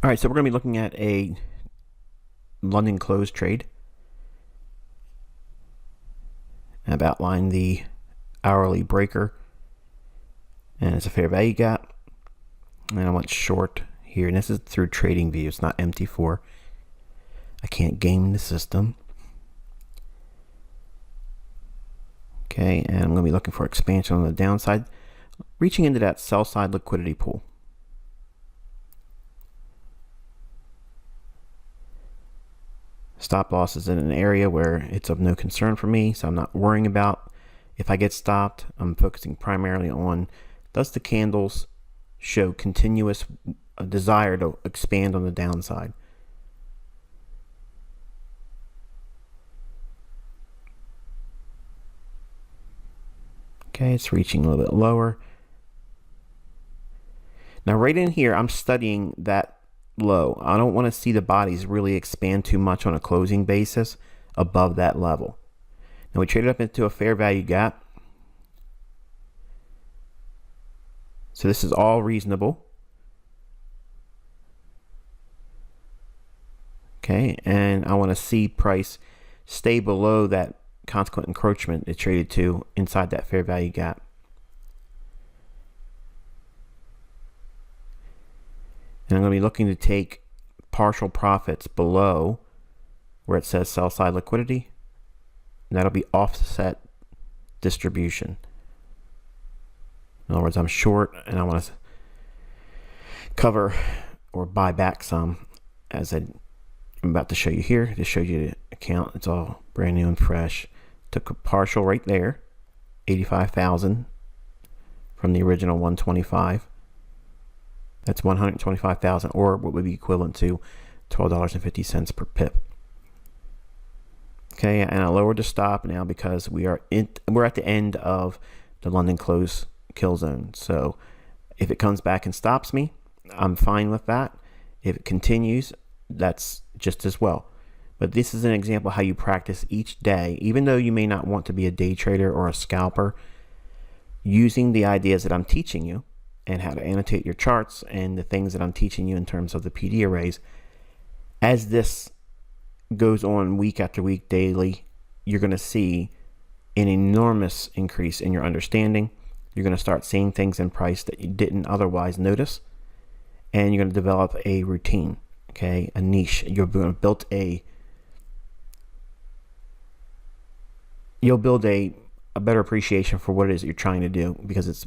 All right, so we're going to be looking at a London close trade. I've outlined the hourly breaker, and it's a fair value gap. And I went short here, and this is through trading view. It's not MT4. I can't game the system. Okay, and I'm going to be looking for expansion on the downside, reaching into that sell side liquidity pool. Stop loss is in an area where it's of no concern for me, so I'm not worrying about if I get stopped. I'm focusing primarily on, does the candles show continuous desire to expand on the downside? Okay, it's reaching a little bit lower. Now right in here, I'm studying that low. I don't want to see the bodies really expand too much on a closing basis above that level. Now we traded up into a fair value gap. So this is all reasonable. Okay, and I want to see price stay below that consequent encroachment it traded to inside that fair value gap. And I'm going to be looking to take partial profits below where it says sell side liquidity. And that'll be offset distribution. In other words, I'm short and I want to cover or buy back some, as I'm about to show you here. To show you the account, it's all brand new and fresh. Took a partial right there, 85,000 from the original 125. That's 125,000, or what would be equivalent to $12.50 per pip. Okay, and I lowered the stop now because we're at the end of the London close kill zone. So if it comes back and stops me, I'm fine with that. If it continues, that's just as well. But this is an example of how you practice each day, even though you may not want to be a day trader or a scalper, using the ideas that I'm teaching you and how to annotate your charts and the things that I'm teaching you in terms of the PD arrays. As this goes on week after week, daily, you're going to see an enormous increase in your understanding. You're going to start seeing things in price that you didn't otherwise notice, and you're going to develop a routine, okay, a niche. You'll build a better appreciation for what it is that you're trying to do, because it's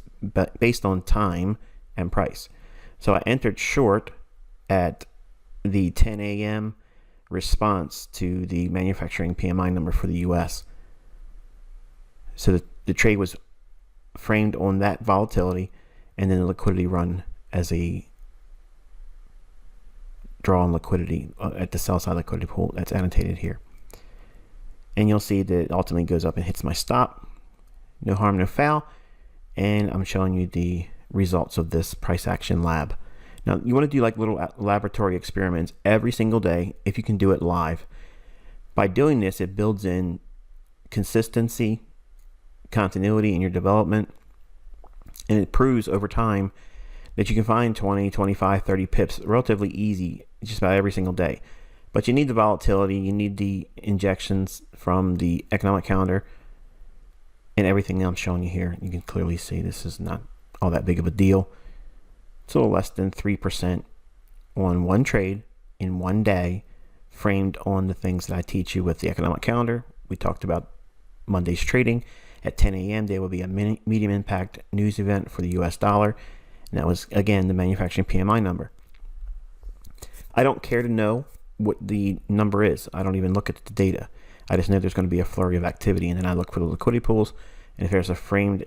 based on time and price. So I entered short at the 10 a.m. response to the manufacturing PMI number for the US. So the trade was framed on that volatility, and then the liquidity run as a draw on liquidity at the sell side liquidity pool that's annotated here. And you'll see that it ultimately goes up and hits my stop. No harm, no foul. And I'm showing you the results of this price action lab. Now, you want to do like little laboratory experiments every single day if you can do it live. By doing this, it builds in consistency, continuity in your development, and it proves over time that you can find 20, 25, 30 pips relatively easy just about every single day. But you need the volatility, you need the injections from the economic calendar, and everything that I'm showing you here. You can clearly see this is not all that big of a deal. It's a little less than 3% on one trade in one day, framed on the things that I teach you with the economic calendar. We talked about Monday's trading. At 10 a.m. there will be a medium impact news event for the US dollar. And that was, again, the manufacturing PMI number. I don't care to know what the number is. I don't even look at the data. I just know there's going to be a flurry of activity, and then I look for the liquidity pools, and if there's a framed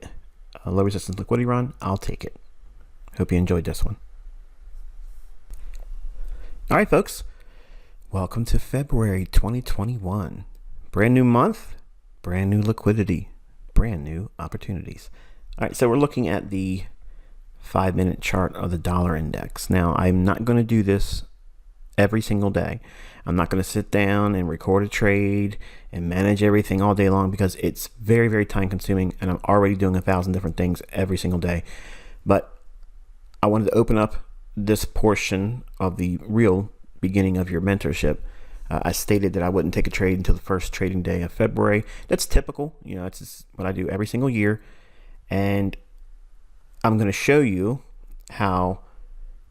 low resistance liquidity run, I'll take it. Hope you enjoyed this one. All right, folks, welcome to February 2021. Brand new month, brand new liquidity, brand new opportunities. All right, so we're looking at the 5-minute chart of the dollar index. Now, I'm not going to do this every single day. I'm not going to sit down and record a trade and manage everything all day long, because it's very, very time consuming, and I'm already doing 1,000 different things every single day. But I wanted to open up this portion of the real beginning of your mentorship, I stated that I wouldn't take a trade until the first trading day of February. That's typical. It's just what I do every single year. And I'm going to show you how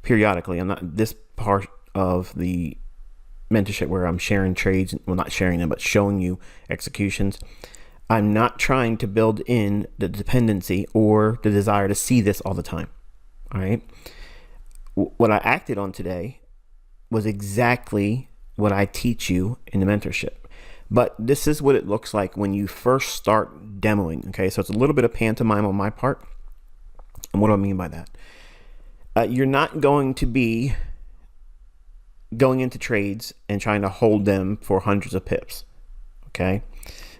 periodically, I'm not this part of the mentorship where I'm sharing trades, well, not sharing them, but showing you executions. I'm not trying to build in the dependency or the desire to see this all the time. All right. What I acted on today was exactly what I teach you in the mentorship. But this is what it looks like when you first start demoing. Okay, so it's a little bit of pantomime on my part. And what do I mean by that? You're not going to be going into trades and trying to hold them for hundreds of pips. Okay,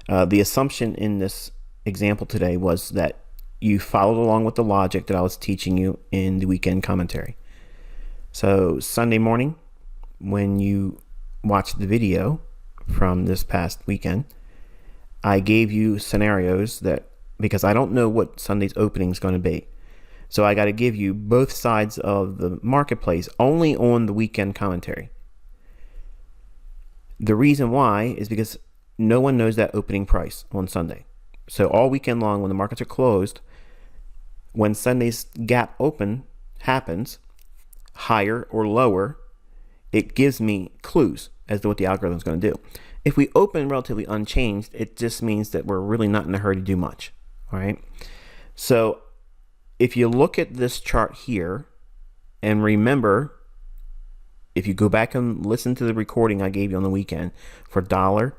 the assumption in this example today was that you followed along with the logic that I was teaching you in the weekend commentary. So Sunday morning, when you watched the video from this past weekend, I gave you scenarios that, because I don't know what Sunday's opening is going to be, so I got to give you both sides of the marketplace only on the weekend commentary. The reason why is because no one knows that opening price on Sunday. So all weekend long, when the markets are closed, when Sunday's gap open happens, higher or lower, it gives me clues as to what the algorithm is going to do. If we open relatively unchanged, it just means that we're really not in a hurry to do much. All right. So if you look at this chart here, and remember, if you go back and listen to the recording I gave you on the weekend for dollar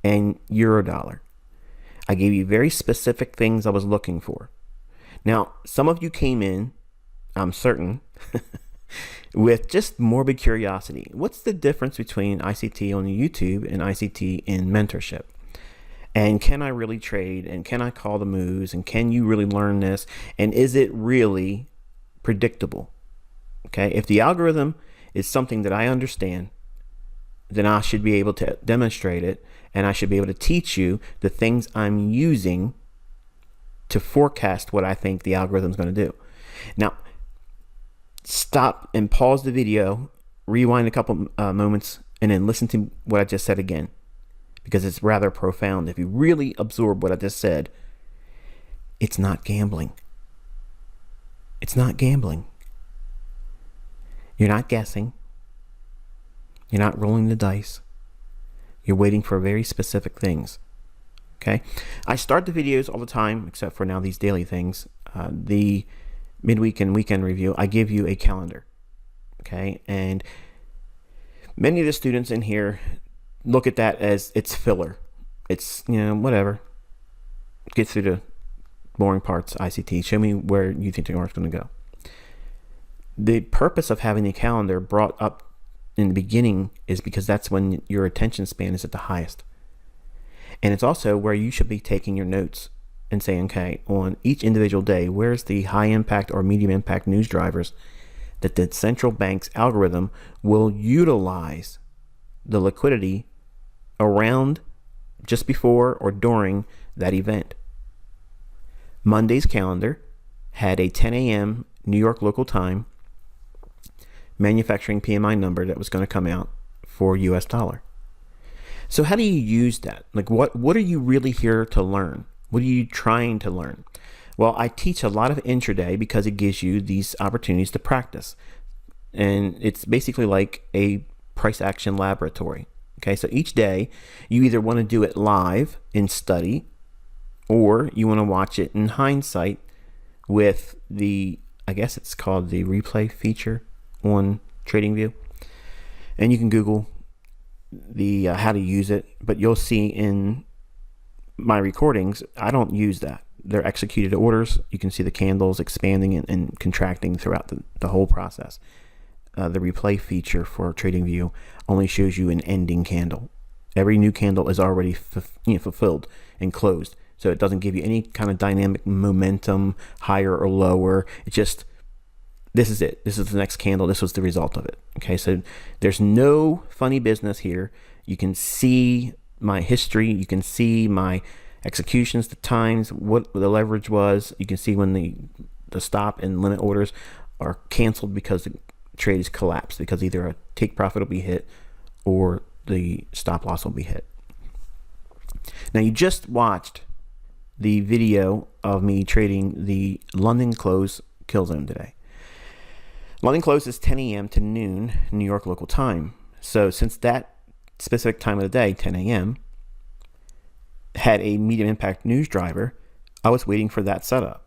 and euro dollar, I gave you very specific things I was looking for. Now, some of you came in, I'm certain, with just morbid curiosity. What's the difference between ICT on YouTube and ICT in mentorship? And can I really trade? And can I call the moves? And can you really learn this? And is it really predictable? Okay, if the algorithm is something that I understand, then I should be able to demonstrate it, and I should be able to teach you the things I'm using to forecast what I think the algorithm is going to do. Now, stop and pause the video, rewind a couple moments, and then listen to what I just said again, because it's rather profound. If you really absorb what I just said, it's not gambling. It's not gambling. You're not guessing. You're not rolling the dice. You're waiting for very specific things. Okay? I start the videos all the time, except for now these daily things. The midweek and weekend review, I give you a calendar. Okay? And many of the students in here look at that as it's filler. It's, whatever. Get through the boring parts, ICT. Show me where you think the market's going to go. The purpose of having the calendar brought up in the beginning is because that's when your attention span is at the highest. And it's also where you should be taking your notes and saying, okay, on each individual day, where's the high impact or medium impact news drivers that the central bank's algorithm will utilize the liquidity around, just before or during that event. Monday's calendar had a 10 a.m. New York local time manufacturing PMI number that was going to come out for US dollar. So how do you use that? Like, what are you really here to learn? What are you trying to learn? Well, I teach a lot of intraday because it gives you these opportunities to practice. And it's basically like a price action laboratory. Okay, so each day you either want to do it live in study, or you want to watch it in hindsight with the, I guess it's called the replay feature on TradingView. And you can Google the how to use it, but you'll see in my recordings, I don't use that. They're executed orders. You can see the candles expanding and contracting throughout the whole process. The replay feature for TradingView only shows you an ending candle. Every new candle is already fulfilled and closed, so it doesn't give you any kind of dynamic momentum, higher or lower. It's just, this is it. This is the next candle. This was the result of it. Okay, so there's no funny business here. You can see my history. You can see my executions, the times, what the leverage was. You can see when the stop and limit orders. are canceled because the trade is collapsed, because either a take profit will be hit or the stop loss will be hit. Now, you just watched the video of me trading the London close kill zone today. London close is 10 a.m. to noon New York local time. So since that specific time of the day, 10 a.m., had a medium impact news driver, I was waiting for that setup.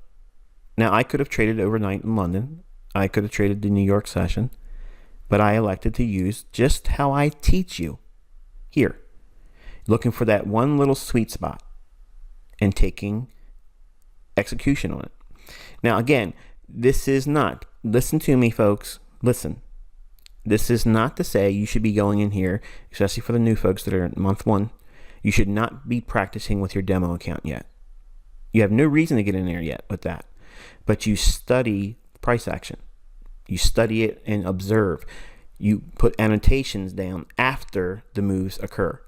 Now, I could have traded overnight in London. I could have traded the New York session, but I elected to use just how I teach you here, looking for that one little sweet spot and taking execution on it. Now, again, this is not, listen to me, folks, listen. This is not to say you should be going in here, especially for the new folks that are in month one. You should not be practicing with your demo account yet. You have no reason to get in there yet with that. But you study price action. You study it and observe. You put annotations down after the moves occur.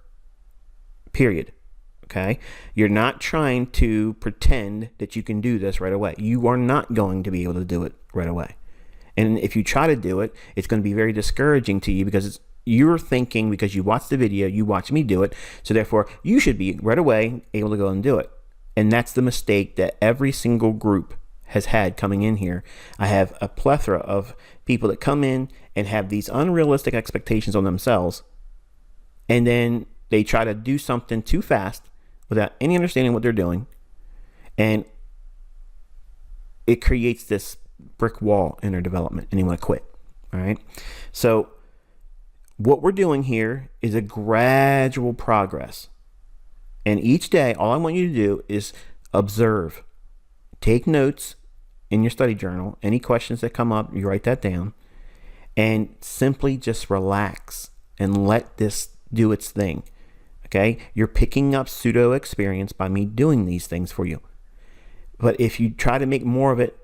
Period. Okay? You're not trying to pretend that you can do this right away. You are not going to be able to do it right away. And if you try to do it, it's going to be very discouraging to you, because you're thinking, because you watched the video, you watched me do it, so therefore you should be right away able to go and do it. And that's the mistake that every single group has had coming in here. I have a plethora of people that come in and have these unrealistic expectations on themselves, and then they try to do something too fast without any understanding what they're doing, and it creates this brick wall in their development, and they want to quit. All right, so what we're doing here is a gradual progress, and each day all I want you to do is observe, take notes in your study journal. Any questions that come up, you write that down, and simply just relax and let this do its thing. Okay, you're picking up pseudo experience by me doing these things for you. But if you try to make more of it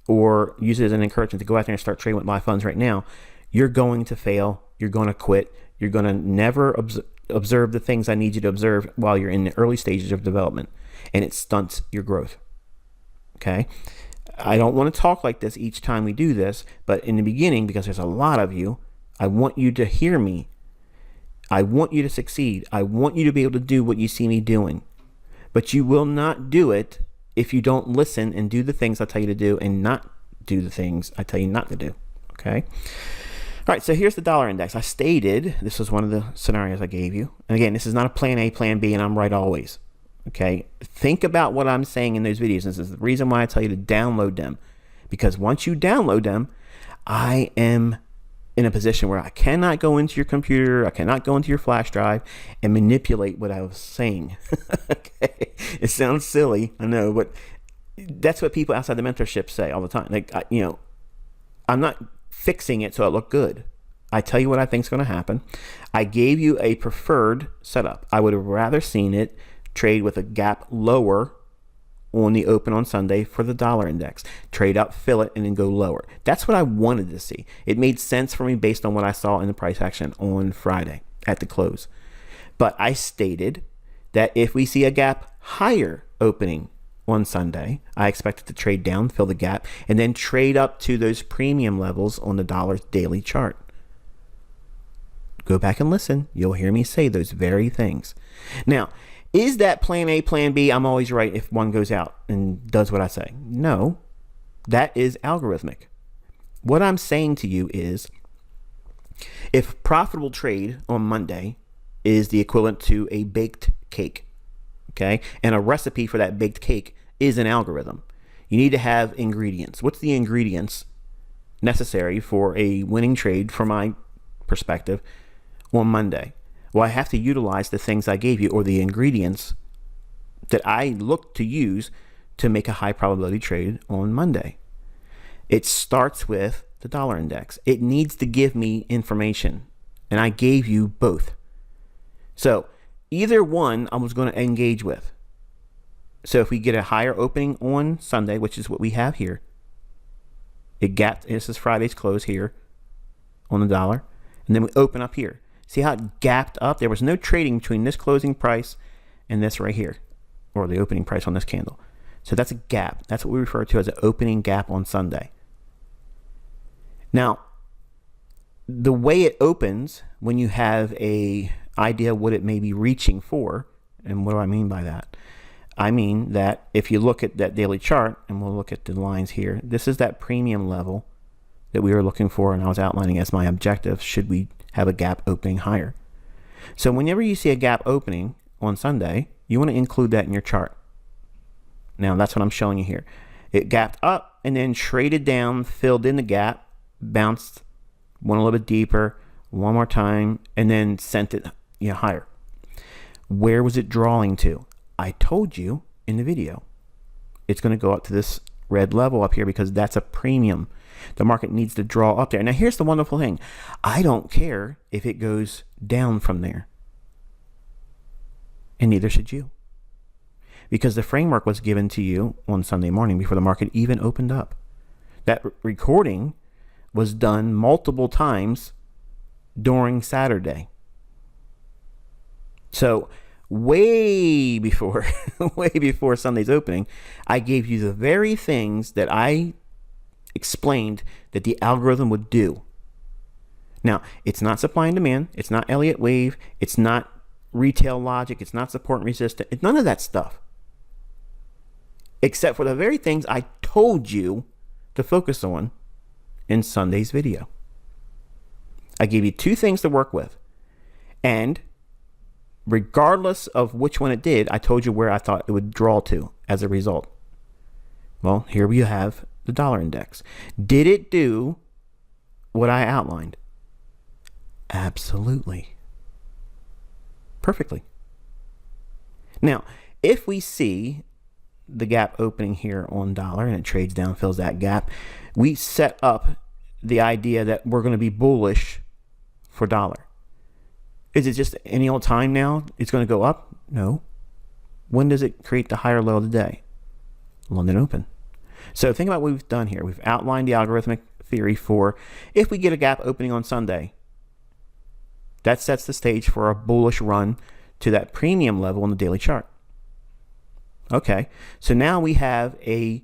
or use it as an encouragement to go out there and start trading with live funds right now, you're going to fail. You're going to quit. You're going to never observe the things I need you to observe while you're in the early stages of development, and it stunts your growth. Okay, I don't want to talk like this each time we do this, but in the beginning, because there's a lot of you, I want you to hear me. I want you to succeed. I want you to be able to do what you see me doing. But you will not do it if you don't listen and do the things I tell you to do and not do the things I tell you not to do. Okay? All right, so here's the dollar index. I stated, this was one of the scenarios I gave you. And again, this is not a plan A, plan B, and I'm right always. Okay? Think about what I'm saying in those videos. This is the reason why I tell you to download them. Because once you download them, I am in a position where I cannot go into your computer, I cannot go into your flash drive and manipulate what I was saying. Okay, it sounds silly, I know, but that's what people outside the mentorship say all the time. Like, I'm not fixing it so it look good. I tell you what I think is going to happen. I gave you a preferred setup. I would have rather seen it trade with a gap lower on the open on Sunday for the dollar index. Trade up, fill it, and then go lower. That's what I wanted to see. It made sense for me based on what I saw in the price action on Friday at the close. But I stated that if we see a gap higher opening on Sunday, I expect it to trade down, fill the gap, and then trade up to those premium levels on the dollar's daily chart. Go back and listen. You'll hear me say those very things. Now, is that plan A, plan B? I'm always right if one goes out and does what I say. No, that is algorithmic. What I'm saying to you is, if profitable trade on Monday is the equivalent to a baked cake, okay, and a recipe for that baked cake is an algorithm, you need to have ingredients. What's the ingredients necessary for a winning trade from my perspective on Monday? Well, I have to utilize the things I gave you, or the ingredients that I look to use to make a high probability trade on Monday. It starts with the dollar index. It needs to give me information, and I gave you both. So either one I was going to engage with. So if we get a higher opening on Sunday, which is what we have here, this is Friday's close here on the dollar, and then we open up here. See how it gapped up? There was no trading between this closing price and this right here, or the opening price on this candle. So that's a gap. That's what we refer to as an opening gap on Sunday. Now, the way it opens, when you have a idea what it may be reaching for, and what do I mean by that? I mean that if you look at that daily chart, and we'll look at the lines here, this is that premium level that we were looking for, and I was outlining as my objective should we have a gap opening higher. So whenever you see a gap opening on Sunday, you want to include that in your chart. Now that's what I'm showing you here. It gapped up and then traded down, filled in the gap, bounced, went a little bit deeper, one more time, and then sent it higher. Where was it drawing to? I told you in the video, it's going to go up to this red level up here because that's a premium. The market needs to draw up there. Now here's the wonderful thing. I don't care if it goes down from there. And neither should you. Because the framework was given to you on Sunday morning before the market even opened up. That recording was done multiple times during Saturday. So way before Sunday's opening, I gave you the very things that I explained that the algorithm would do. Now, it's not supply and demand. It's not Elliott wave. It's not retail logic. It's not support and resistance. It's none of that stuff. Except for the very things I told you to focus on in Sunday's video. I gave you two things to work with. And regardless of which one it did, I told you where I thought it would draw to as a result. Well, here we have the dollar index. Did it do what I outlined? Absolutely. Perfectly. Now, if we see the gap opening here on dollar and it trades down, fills that gap, we set up the idea that we're going to be bullish for dollar. Is it just any old time now it's going to go up? No. When does it create the higher low of the day? London Open. So think about what we've done here. We've outlined the algorithmic theory for if we get a gap opening on Sunday, that sets the stage for a bullish run to that premium level on the daily chart. Okay, so now we have a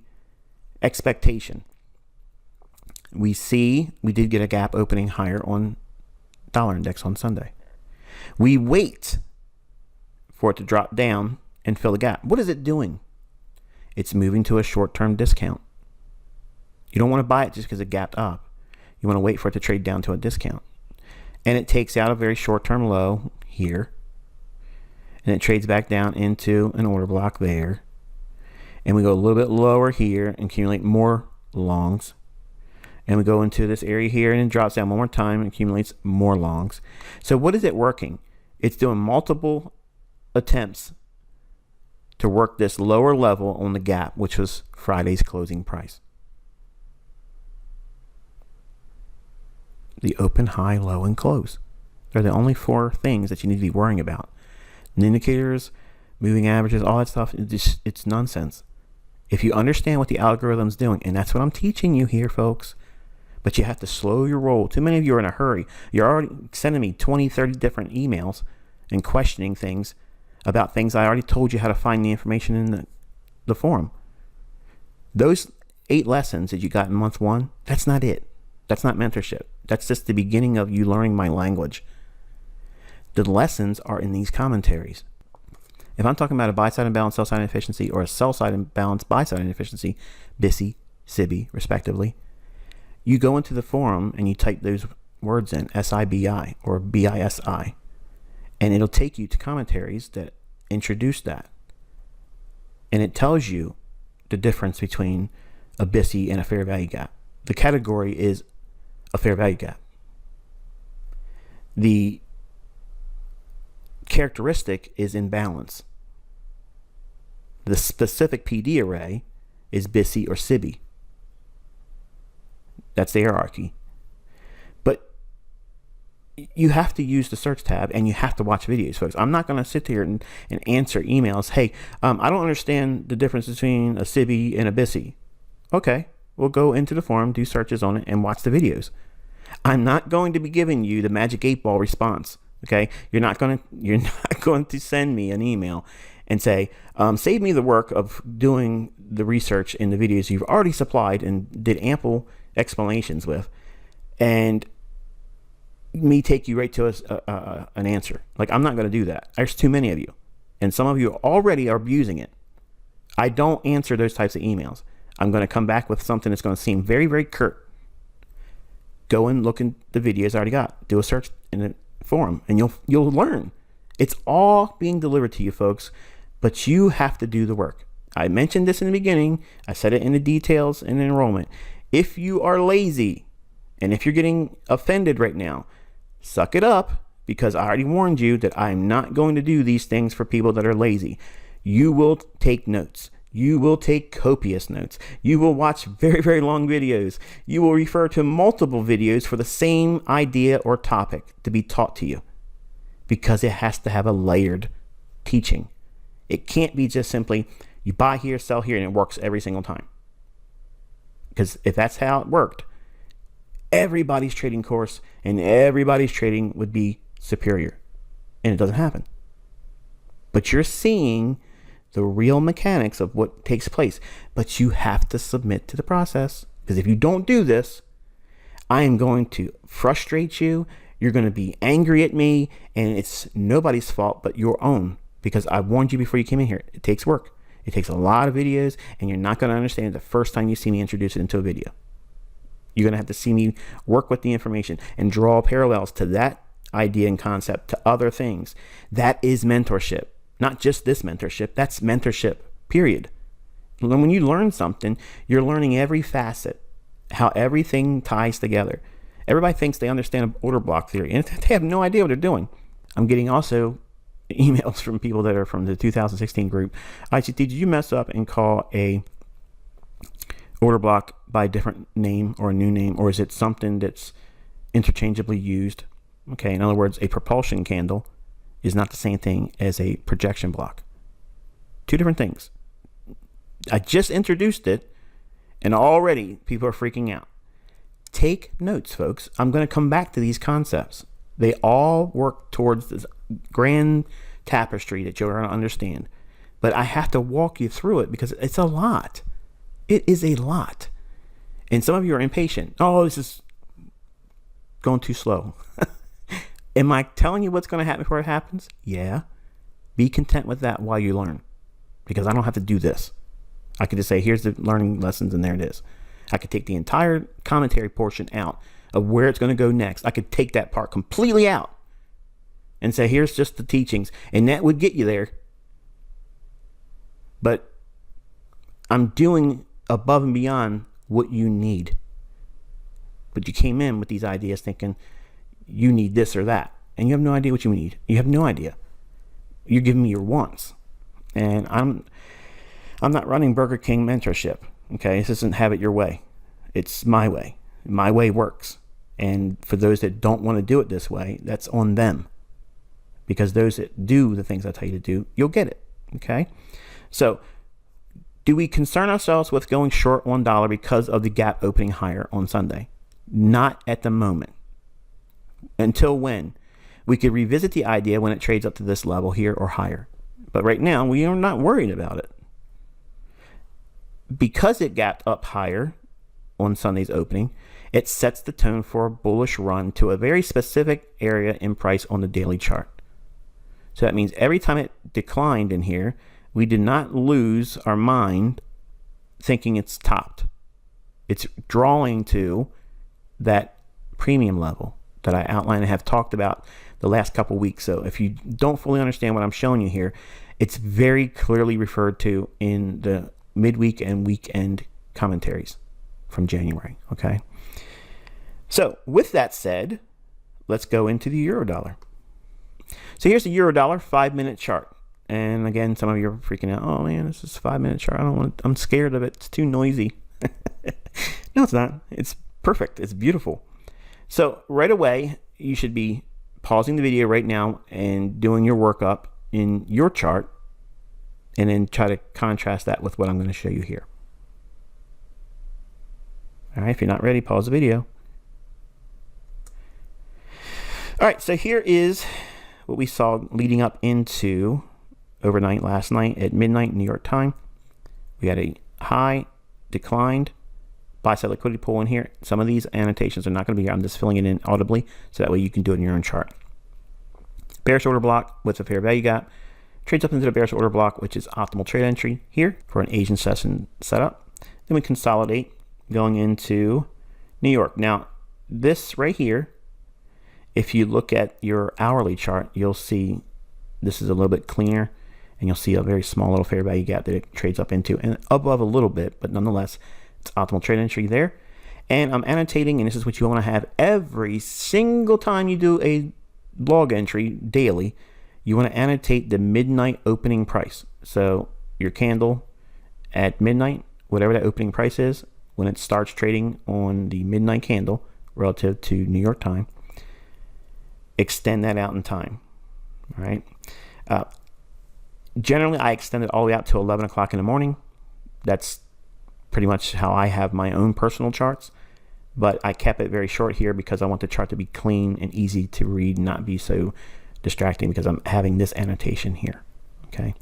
expectation. We see we did get a gap opening higher on dollar index on Sunday. We wait for it to drop down and fill the gap. What is it doing? It's moving to a short-term discount. You don't want to buy it just because it gapped up. You want to wait for it to trade down to a discount. And it takes out a very short-term low here. And it trades back down into an order block there. And we go a little bit lower here and accumulate more longs. And we go into this area here and it drops down one more time and accumulates more longs. So what is it working? It's doing multiple attempts to work this lower level on the gap, which was Friday's closing price. The open, high, low, and close. They're the only four things that you need to be worrying about. The indicators, moving averages, all that stuff, it's nonsense. If you understand what the algorithm's doing, and that's what I'm teaching you here, folks, but you have to slow your roll. Too many of you are in a hurry. You're already sending me 20, 30 different emails and questioning things about things I already told you how to find the information in the forum. Those 8 lessons that you got in month 1, that's not it. That's not mentorship. That's just the beginning of you learning my language. The lessons are in these commentaries. If I'm talking about a buy-side imbalance, sell-side inefficiency, or a sell-side imbalance, buy-side inefficiency, BISI, SIBI, respectively, you go into the forum and you type those words in, SIBI or BISI, and it'll take you to commentaries that introduce that. And it tells you the difference between a BISI and a fair value gap. The category is a fair value gap. The characteristic is imbalance. The specific PD array is BISI or SIBI. That's the hierarchy. But you have to use the search tab and you have to watch videos, folks. I'm not going to sit here and answer emails. Hey, I don't understand the difference between a SIBI and a BISI. Okay, we'll go into the forum, do searches on it, and watch the videos. I'm not going to be giving you the magic 8-ball response. Okay, you're not going to send me an email and say, save me the work of doing the research in the videos you've already supplied and did ample explanations with. and me take you right to an answer. Like, I'm not going to do that. There's too many of you, and some of you already are abusing it. I don't answer those types of emails. I'm going to come back with something that's going to seem very, very curt. Go and look in the videos I already got. Do a search in the forum, and you'll learn. It's all being delivered to you, folks, but you have to do the work. I mentioned this in the beginning. I said it in the details and enrollment. If you are lazy, and if you're getting offended right now, suck it up, because I already warned you that I'm not going to do these things for people that are lazy. You will take notes. You will take copious notes. You will watch very, very long videos. You will refer to multiple videos for the same idea or topic to be taught to you, because it has to have a layered teaching. It can't be just simply you buy here, sell here, and it works every single time. Because if that's how it worked, everybody's trading course and everybody's trading would be superior. And it doesn't happen. But you're seeing the real mechanics of what takes place. But you have to submit to the process. Because if you don't do this, I am going to frustrate you. You're going to be angry at me. And it's nobody's fault but your own. Because I warned you before you came in here. It takes work. It takes a lot of videos. And you're not going to understand it the first time you see me introduce it into a video. You're going to have to see me work with the information and draw parallels to that idea and concept to other things. That is mentorship. Not just this mentorship. That's mentorship, period. When you learn something, you're learning every facet, how everything ties together. Everybody thinks they understand order block theory, and they have no idea what they're doing. I'm getting also emails from people that are from the 2016 group. ICT, did you mess up and call a order block by a different name or a new name, or is it something that's interchangeably used? Okay, in other words, a propulsion candle is not the same thing as a projection block. Two different things. I just introduced it, and already people are freaking out. Take notes, folks. I'm going to come back to these concepts. They all work towards this grand tapestry that you're going to understand. But I have to walk you through it because it's a lot. It is a lot. And some of you are impatient. Oh, this is going too slow. Am I telling you what's going to happen before it happens? Yeah. Be content with that while you learn. Because I don't have to do this. I could just say, here's the learning lessons, and there it is. I could take the entire commentary portion out of where it's going to go next. I could take that part completely out and say, here's just the teachings. And that would get you there. But I'm doing above and beyond what you need. But you came in with these ideas thinking you need this or that, and you have no idea what you need. You have no idea. You're giving me your wants, and I'm not running Burger King mentorship. Okay, this isn't have it your way. It's my way. My way works, and for those that don't want to do it this way, that's on them. Because those that do the things I tell you to do, you'll get it. Okay, so do we concern ourselves with going short $1 because of the gap opening higher on Sunday? Not at the moment. Until when? We could revisit the idea when it trades up to this level here or higher. But right now, we are not worried about it. Because it gapped up higher on Sunday's opening, it sets the tone for a bullish run to a very specific area in price on the daily chart. So that means every time it declined in here, we did not lose our mind thinking it's topped. It's drawing to that premium level that I outlined and have talked about the last couple weeks. So if you don't fully understand what I'm showing you here, it's very clearly referred to in the midweek and weekend commentaries from January. Okay. So with that said, let's go into the Eurodollar. So here's the Eurodollar 5-minute chart. And again, some of you are freaking out. Oh man, this is a 5-minute chart. I'm scared of it. It's too noisy. No, it's not. It's perfect. It's beautiful. So right away, you should be pausing the video right now and doing your workup in your chart, and then try to contrast that with what I'm going to show you here. All right, if you're not ready, pause the video. All right, so here is what we saw leading up into overnight last night at midnight New York time. We had a high, declined, buy side liquidity pool in here. Some of these annotations are not going to be here. I'm just filling it in audibly so that way you can do it in your own chart. Bearish order block with a fair value gap. Trades up into the bearish order block, which is optimal trade entry here for an Asian session setup. Then we consolidate going into New York. Now, this right here, if you look at your hourly chart, you'll see this is a little bit cleaner, and you'll see a very small little fair value gap that it trades up into and above a little bit, but nonetheless, it's optimal trade entry there. And I'm annotating, and this is what you want to have every single time you do a log entry daily. You want to annotate the midnight opening price. So your candle at midnight, whatever that opening price is, when it starts trading on the midnight candle relative to New York time, extend that out in time. All right. Generally, I extend it all the way out to 11 o'clock in the morning. That's pretty much how I have my own personal charts. But I kept it very short here because I want the chart to be clean and easy to read, not be so distracting because I'm having this annotation here. Okay.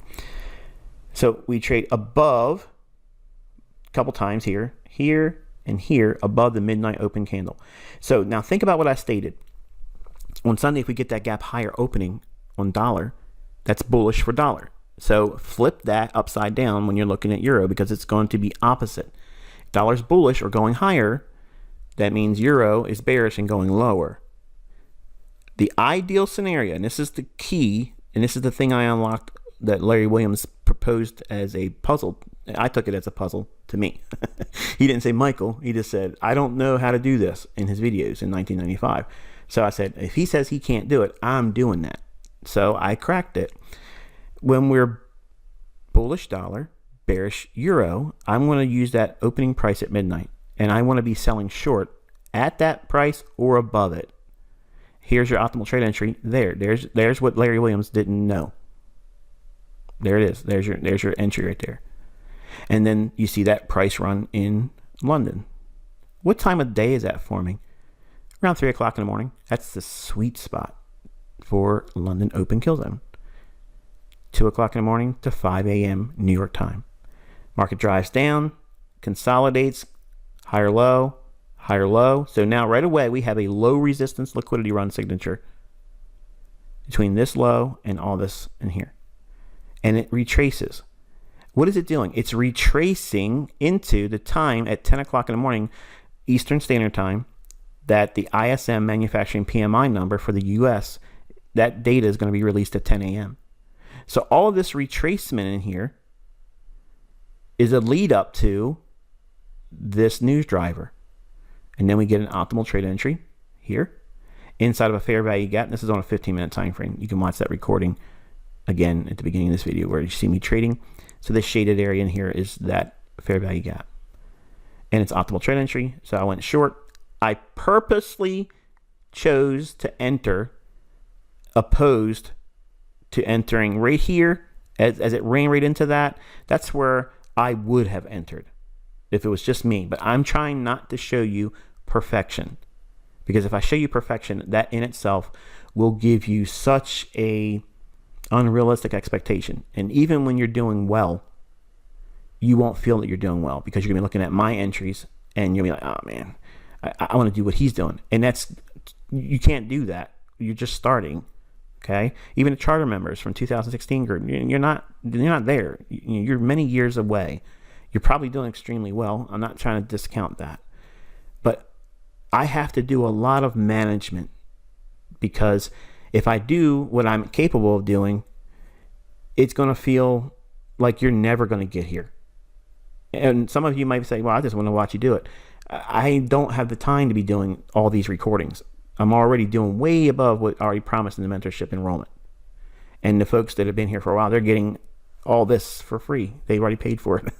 So we trade above a couple times here, and here above the midnight open candle. So now think about what I stated. On Sunday, if we get that gap higher opening on dollar, that's bullish for dollar. So flip that upside down when you're looking at euro because it's going to be opposite. If dollar's bullish or going higher, that means euro is bearish and going lower. The ideal scenario, and this is the key, and this is the thing I unlocked that Larry Williams proposed as a puzzle. I took it as a puzzle to me. He didn't say Michael. He just said, I don't know how to do this in his videos in 1995. So I said, if he says he can't do it, I'm doing that. So I cracked it. When we're bullish dollar, bearish euro, I'm going to use that opening price at midnight. And I want to be selling short at that price or above it. Here's your optimal trade entry. There's what Larry Williams didn't know. There it is. There's your entry right there. And then you see that price run in London. What time of day is that forming? Around 3 o'clock in the morning. That's the sweet spot for London open kill zone. 2 o'clock in the morning to 5 a.m. New York time. Market drives down, consolidates, higher low, higher low. So now right away we have a low resistance liquidity run signature between this low and all this in here. And it retraces. What is it doing? It's retracing into the time at 10 o'clock in the morning Eastern Standard Time that the ISM manufacturing PMI number for the US, that data is going to be released at 10 a.m. So all of this retracement in here is a lead up to this news driver. And then we get an optimal trade entry here inside of a fair value gap. This is on a 15-minute time frame. You can watch that recording again at the beginning of this video where you see me trading. So this shaded area in here is that fair value gap. And it's optimal trade entry. So I went short. I purposely chose to enter opposed to entering right here as it ran right into that. That's where I would have entered if it was just me. But I'm trying not to show you perfection, because if I show you perfection, that in itself will give you such a unrealistic expectation. And even when you're doing well, you won't feel that you're doing well because you're gonna be looking at my entries and you'll be like, oh man, I want to do what he's doing. And you can't do that. You're just starting. Okay. Even the charter members from 2016 group, you're not there. You're many years away. You're probably doing extremely well. I'm not trying to discount that, but I have to do a lot of management, because if I do what I'm capable of doing, it's going to feel like you're never going to get here. And some of you might say, well, I just want to watch you do it. I don't have the time to be doing all these recordings. I'm already doing way above what I already promised in the mentorship enrollment. And the folks that have been here for a while, they're getting all this for free. They already paid for it.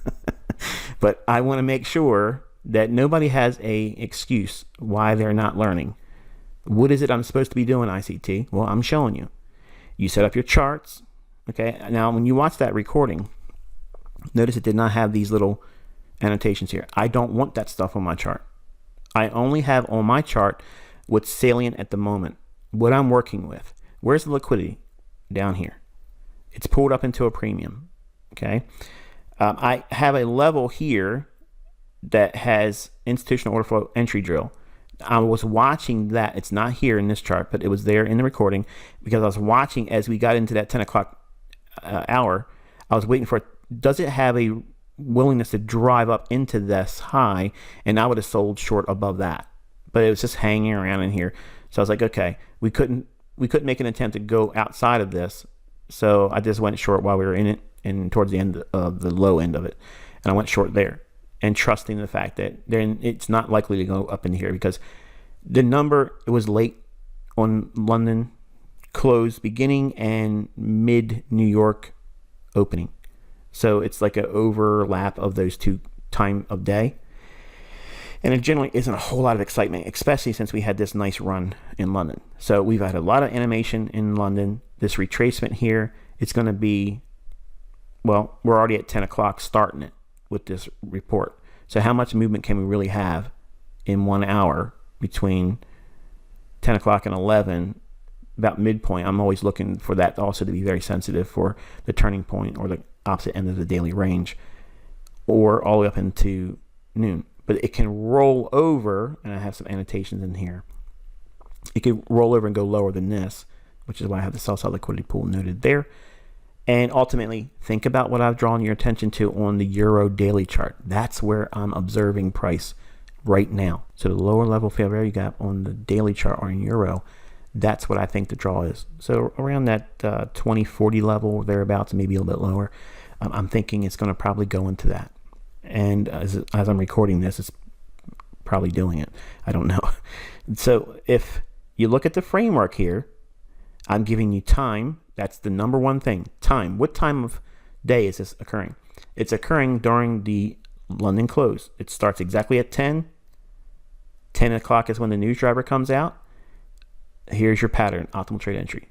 But I want to make sure that nobody has a excuse why they're not learning. What is it I'm supposed to be doing, ICT? Well, I'm showing you. You set up your charts. Okay. Now, when you watch that recording, notice it did not have these little annotations here. I don't want that stuff on my chart. I only have on my chart what's salient at the moment, what I'm working with. Where's the liquidity? Down here. It's pulled up into a premium. Okay. I have a level here that has institutional order flow entry drill. I was watching that. It's not here in this chart, but it was there in the recording, because I was watching as we got into that 10 o'clock hour. I was waiting for it. Does it have a willingness to drive up into this high? And I would have sold short above that, but it was just hanging around in here. So I was like, okay, we couldn't make an attempt to go outside of this. So I just went short while we were in it and towards the end of the low end of it. And I went short there, and trusting the fact that then it's not likely to go up in here, because the number, it was late on London close beginning and mid New York opening. So it's like an overlap of those two time of day. And it generally isn't a whole lot of excitement, especially since we had this nice run in London. So we've had a lot of animation in London. This retracement here, it's going to be, well, we're already at 10 o'clock starting it with this report. So how much movement can we really have in 1 hour between 10 o'clock and 11, about midpoint? I'm always looking for that also to be very sensitive for the turning point or the opposite end of the daily range, or all the way up into noon. But it can roll over, and I have some annotations in here. It could roll over and go lower than this, which is why I have the sell side liquidity pool noted there. And ultimately, think about what I've drawn your attention to on the Euro daily chart. That's where I'm observing price right now. So the lower level fair value gap on the daily chart on Euro, that's what I think the draw is. So around that 2040 level or thereabouts, maybe a little bit lower, I'm thinking it's going to probably go into that. And as I'm recording this, it's probably doing it. I don't know. So if you look at the framework here, I'm giving you time. That's the number one thing. Time. What time of day is this occurring? It's occurring during the London close. It starts exactly at 10. 10 o'clock is when the news driver comes out. Here's your pattern, optimal trade entry.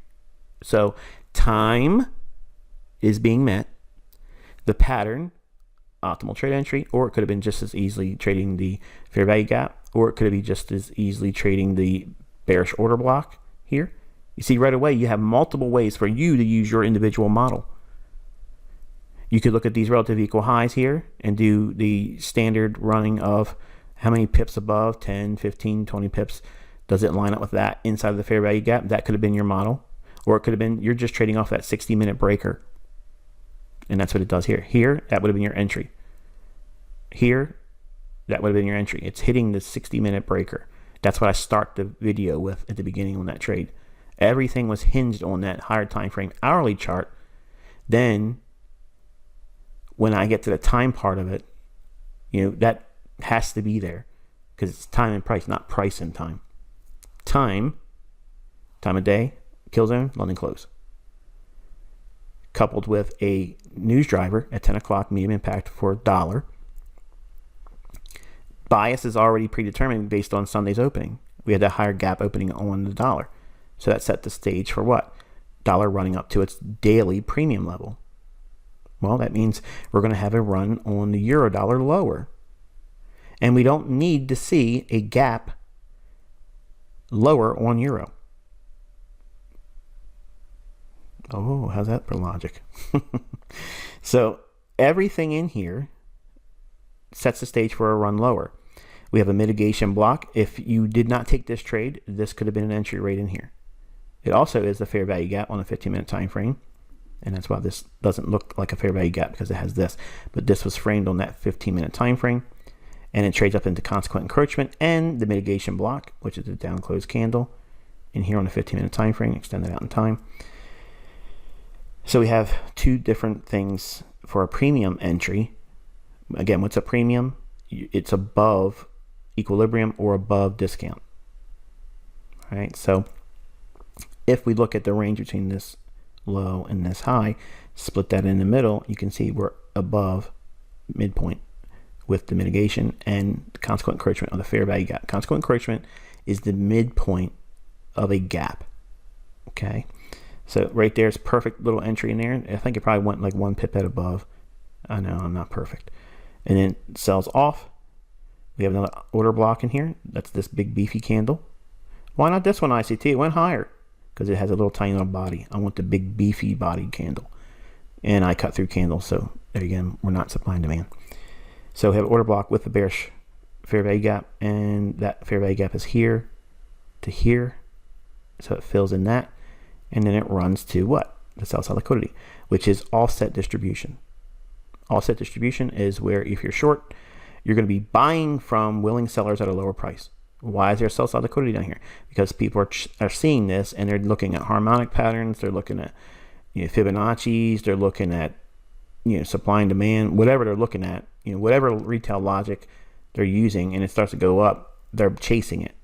So time is being met. The pattern, optimal trade entry, or it could have been just as easily trading the fair value gap, or it could have been just as easily trading the bearish order block here. You see right away you have multiple ways for you to use your individual model. You could look at these relative equal highs here and do the standard running of how many pips above, 10, 15, 20 pips. Does it line up with that inside of the fair value gap? That could have been your model. Or it could have been you're just trading off that 60-minute breaker. And that's what it does here. Here, that would have been your entry. Here, that would have been your entry. It's hitting the 60-minute breaker. That's what I start the video with at the beginning on that trade. Everything was hinged on that higher time frame hourly chart. Then when I get to the time part of it, that has to be there, because it's time and price, not price and time. Time of day, kill zone, London close. Coupled with a news driver at 10 o'clock, medium impact for $1. Bias is already predetermined based on Sunday's opening. We had that higher gap opening on the dollar. So that set the stage for what? Dollar running up to its daily premium level. Well, that means we're going to have a run on the euro dollar lower. And we don't need to see a gap lower on euro. Oh, how's that for logic? So everything in here sets the stage for a run lower. We have a mitigation block. If you did not take this trade, this could have been an entry rate in here. It also is the fair value gap on a 15-minute time frame. And that's why this doesn't look like a fair value gap, because it has this. But this was framed on that 15-minute time frame. And it trades up into consequent encroachment and the mitigation block, which is the down close candle in here on the 15-minute time frame, extend that out in time. So we have two different things for a premium entry. Again, what's a premium? It's above equilibrium or above discount. All right, so if we look at the range between this low and this high, split that in the middle, you can see we're above midpoint with the mitigation and the consequent encroachment of the fair value gap. Consequent encroachment is the midpoint of a gap. Okay, so right there's perfect little entry in there. I think it probably went like 1 pipette above. I know I'm not perfect. And then sells off. We have another order block in here. That's this big beefy candle. Why not this one, ICT? It went higher because it has a little tiny little body. I want the big beefy bodied candle. And I cut through candles, so there again, we're not supply and demand. So we have order block with the bearish fair value gap, and that fair value gap is here to here. So it fills in that, and then it runs to what? The sell side liquidity, which is offset distribution. Offset distribution is where if you're short, you're going to be buying from willing sellers at a lower price. Why is there sell side liquidity down here? Because people are seeing this, and they're looking at harmonic patterns. They're looking at Fibonacci's. They're looking at supply and demand, whatever they're looking at, whatever retail logic they're using, and it starts to go up, they're chasing it,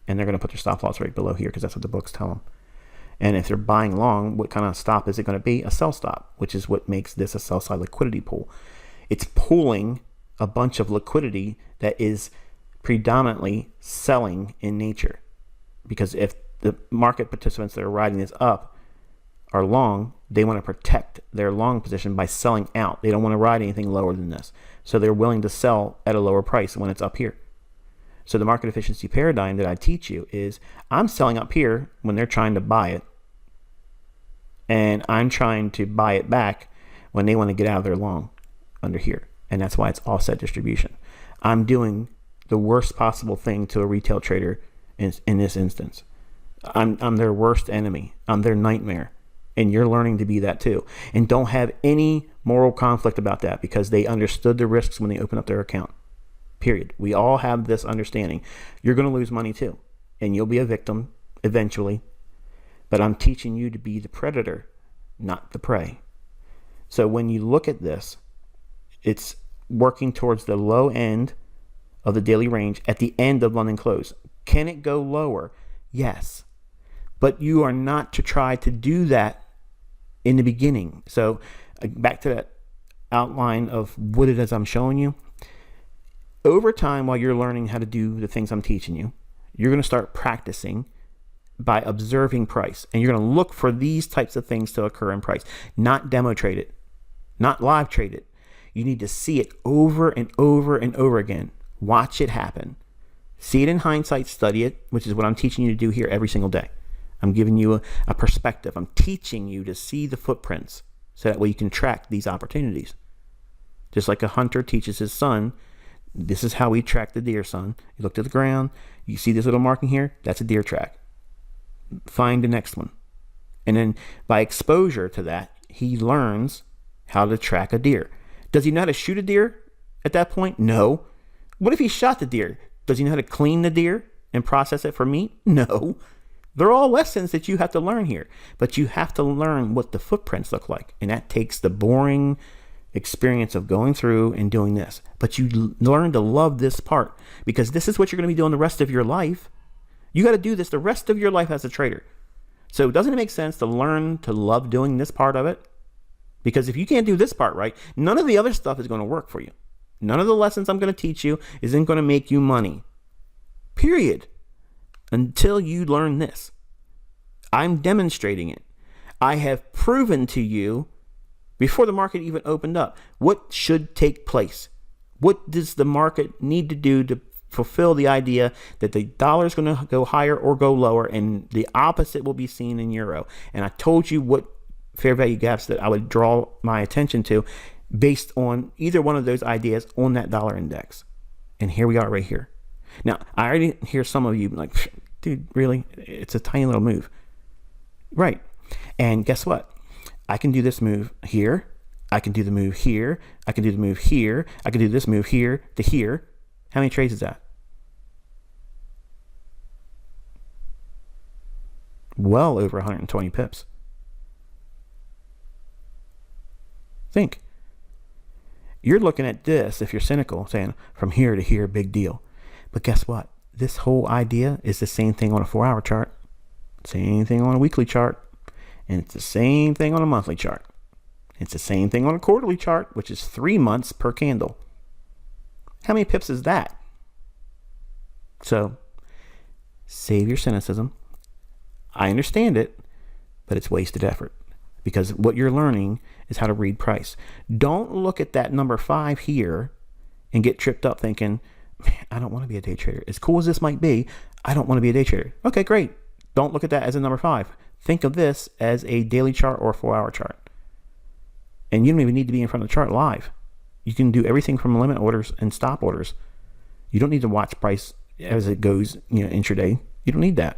and they're going to put their stop loss right below here because that's what the books tell them. And if they're buying long, what kind of stop is it going to be? A sell stop, which is what makes this a sell side liquidity pool. It's pulling a bunch of liquidity that is predominantly selling in nature, because if the market participants that are riding this up are long, they want to protect their long position by selling out. They don't want to ride anything lower than this, so they're willing to sell at a lower price when it's up here. So the market efficiency paradigm that I teach you is I'm selling up here when they're trying to buy it, and I'm trying to buy it back when they want to get out of their long under here. And that's why it's offset distribution. I'm doing the worst possible thing to a retail trader in this instance. I'm their worst enemy. I'm their nightmare. And you're learning to be that too. And don't have any moral conflict about that, because they understood the risks when they opened up their account. Period. We all have this understanding. You're going to lose money too, and you'll be a victim eventually. But I'm teaching you to be the predator, not the prey. So when you look at this, it's working towards the low end of the daily range at the end of London close. Can it go lower? Yes. But you are not to try to do that in the beginning. So back to that outline of what it is I'm showing you. Over time, while you're learning how to do the things I'm teaching you, you're going to start practicing by observing price. And you're going to look for these types of things to occur in price. Not demo trade it. Not live trade it. You need to see it over and over and over again. Watch it happen. See it in hindsight, study it, which is what I'm teaching you to do here every single day. I'm giving you a perspective. I'm teaching you to see the footprints so that way you can track these opportunities. Just like a hunter teaches his son, this is how we track the deer, son. You look to the ground, you see this little marking here, that's a deer track. Find the next one. And then by exposure to that, he learns how to track a deer. Does he know how to shoot a deer at that point? No. What if he shot the deer? Does he know how to clean the deer and process it for meat? No. They're all lessons that you have to learn here. But you have to learn what the footprints look like. And that takes the boring experience of going through and doing this. But you learn to love this part, because this is what you're going to be doing the rest of your life. You got to do this the rest of your life as a trader. So doesn't it make sense to learn to love doing this part of it? Because if you can't do this part right, none of the other stuff is going to work for you. None of the lessons I'm going to teach you isn't going to make you money. Period. Until you learn this. I'm demonstrating it. I have proven to you before the market even opened up what should take place. What does the market need to do to fulfill the idea that the dollar is going to go higher or go lower, and the opposite will be seen in euro. And I told you what fair value gaps that I would draw my attention to based on either one of those ideas on that dollar index. And here we are right here. Now, I already hear some of you like, dude, really? It's a tiny little move. Right. And guess what? I can do this move here. I can do the move here. I can do the move here. I can do this move here to here. How many trades is that? Well over 120 pips. Think. You're looking at this, if you're cynical, saying from here to here, big deal. But guess what? This whole idea is the same thing on a 4-hour chart, same thing on a weekly chart, and it's the same thing on a monthly chart. It's the same thing on a quarterly chart, which is 3 months per candle. How many pips is that? So, save your cynicism. I understand it, but it's wasted effort, because what you're learning is how to read price. Don't look at that number 5 here and get tripped up thinking, man, I don't want to be a day trader. As cool as this might be, I don't want to be a day trader. Okay, great. Don't look at that as a number 5. Think of this as a daily chart or a 4-hour chart. And you don't even need to be in front of the chart live. You can do everything from limit orders and stop orders. You don't need to watch price as it goes, intraday. You don't need that.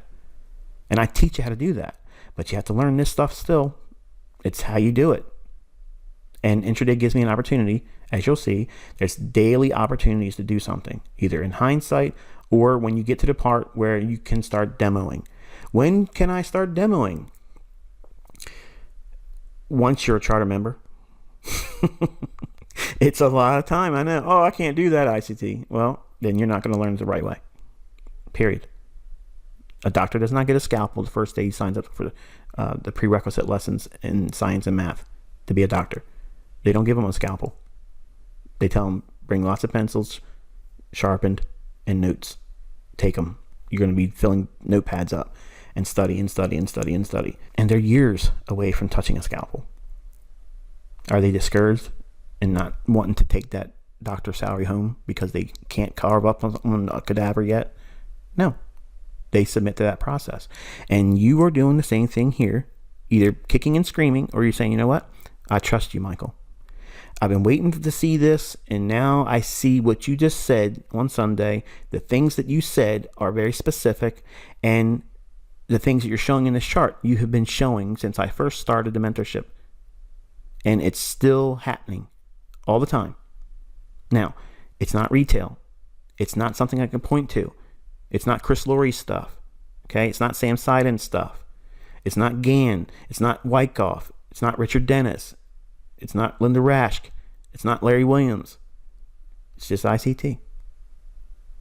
And I teach you how to do that. But you have to learn this stuff still. It's how you do it. And intraday gives me an opportunity, as you'll see, there's daily opportunities to do something, either in hindsight or when you get to the part where you can start demoing. When can I start demoing? Once you're a charter member. It's a lot of time, I know. Oh, I can't do that, ICT. Well, then you're not going to learn it the right way. Period. A doctor does not get a scalpel the first day he signs up for the prerequisite lessons in science and math to be a doctor. They don't give him a scalpel. They tell him, bring lots of pencils, sharpened, and notes. Take them. You're going to be filling notepads up and study and study and study and study. And they're years away from touching a scalpel. Are they discouraged and not wanting to take that doctor salary home because they can't carve up on a cadaver yet? No. They submit to that process. And you are doing the same thing here, either kicking and screaming, or you're saying, you know what? I trust you, Michael. I've been waiting to see this, and now I see what you just said on Sunday. The things that you said are very specific, and the things that you're showing in this chart, you have been showing since I first started the mentorship. And it's still happening all the time. Now, it's not retail. It's not something I can point to. It's not Chris Lurie's stuff. Okay? It's not Sam Seiden's stuff. It's not Gann. It's not Wyckoff. It's not Richard Dennis. It's not Linda Raschke. It's not Larry Williams. It's just ICT.